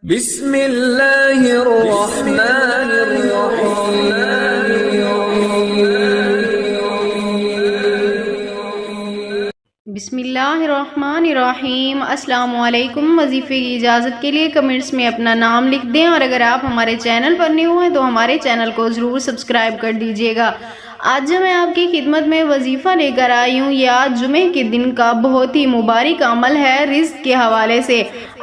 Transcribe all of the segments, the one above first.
بسم اللہ الرحمن الرحیم۔ بسم اللہ الرحمن الرحیم۔ السلام علیکم۔ وظیفے کی اجازت کے لیے کمنٹس میں اپنا نام لکھ دیں، اور اگر آپ ہمارے چینل پر نیو ہیں تو ہمارے چینل کو ضرور سبسکرائب کر دیجیے گا۔ آج میں آپ کی خدمت میں وظیفہ لے کر آئی ہوں۔ یہ آج جمعے کے دن کا بہت ہی مبارک عمل ہے رزق کے حوالے سے۔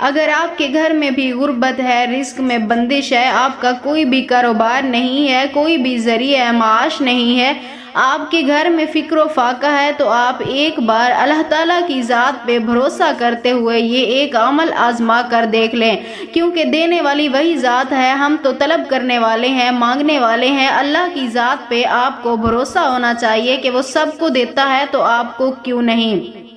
اگر آپ کے گھر میں بھی غربت ہے، رزق میں بندش ہے، آپ کا کوئی بھی کاروبار نہیں ہے، کوئی بھی ذریعہ معاش نہیں ہے، آپ کے گھر میں فقر و فاقہ ہے، تو آپ ایک بار اللہ تعالیٰ کی ذات پہ بھروسہ کرتے ہوئے یہ ایک عمل آزما کر دیکھ لیں، کیونکہ دینے والی وہی ذات ہے، ہم تو طلب کرنے والے ہیں، مانگنے والے ہیں۔ اللہ کی ذات پہ آپ کو بھروسہ ہونا چاہیے کہ وہ سب کو دیتا ہے، تو آپ کو کیوں نہیں؟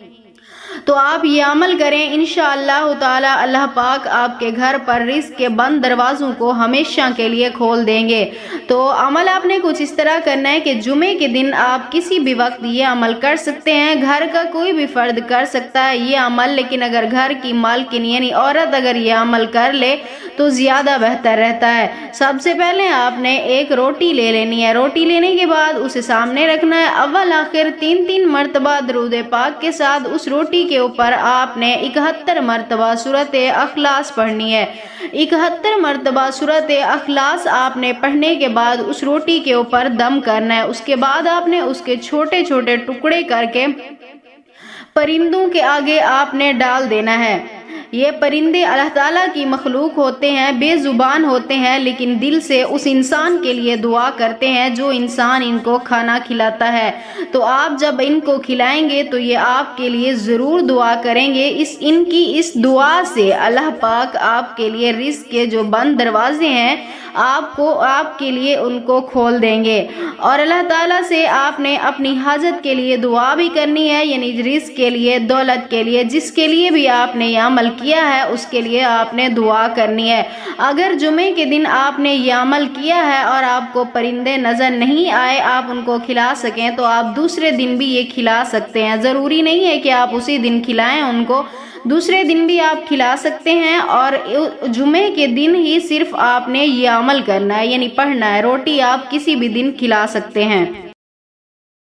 تو آپ یہ عمل کریں، انشاءاللہ تعالی اللہ پاک آپ کے گھر پر رزق کے بند دروازوں کو ہمیشہ کے لیے کھول دیں گے۔ تو عمل آپ نے کچھ اس طرح کرنا ہے کہ جمعے کے دن آپ کسی بھی وقت یہ عمل کر سکتے ہیں، گھر کا کوئی بھی فرد کر سکتا ہے یہ عمل، لیکن اگر گھر کی مالکن یعنی عورت اگر یہ عمل کر لے تو زیادہ بہتر رہتا ہے۔ سب سے پہلے آپ نے ایک روٹی لے لینی ہے، روٹی لینے کے بعد اسے سامنے رکھنا ہے، اول آخر 3 مرتبہ درود پاک کے ساتھ اس روٹی کے اوپر آپ نے 71 مرتبہ سورۃ اخلاص پڑھنی ہے۔ 71 مرتبہ سورۃ اخلاص آپ نے پڑھنے کے بعد اس روٹی کے اوپر دم کرنا ہے۔ اس کے بعد آپ نے اس کے چھوٹے چھوٹے ٹکڑے کر کے پرندوں کے آگے آپ نے ڈال دینا ہے۔ یہ پرندے اللہ تعالیٰ کی مخلوق ہوتے ہیں، بے زبان ہوتے ہیں، لیکن دل سے اس انسان کے لیے دعا کرتے ہیں جو انسان ان کو کھانا کھلاتا ہے۔ تو آپ جب ان کو کھلائیں گے تو یہ آپ کے لیے ضرور دعا کریں گے۔ ان کی اس دعا سے اللہ پاک آپ کے لیے رزق کے جو بند دروازے ہیں آپ کے لیے ان کو کھول دیں گے، اور اللہ تعالیٰ سے آپ نے اپنی حاجت کے لیے دعا بھی کرنی ہے، یعنی رزق کے لیے، دولت کے لیے، جس کے لیے بھی آپ نے یہ عمل کیا ہے اس کے لیے آپ نے دعا کرنی ہے۔ اگر جمعے کے دن آپ نے یہ عمل کیا ہے اور آپ کو پرندے نظر نہیں آئے، آپ ان کو کھلا سکیں تو آپ دوسرے دن بھی یہ کھلا سکتے ہیں۔ ضروری نہیں ہے کہ آپ اسی دن کھلائیں ان کو، دوسرے دن بھی آپ کھلا سکتے ہیں، اور جمعے کے دن ہی صرف آپ نے یہ عمل کرنا ہے، یعنی پڑھنا ہے۔ روٹی آپ کسی بھی دن کھلا سکتے ہیں۔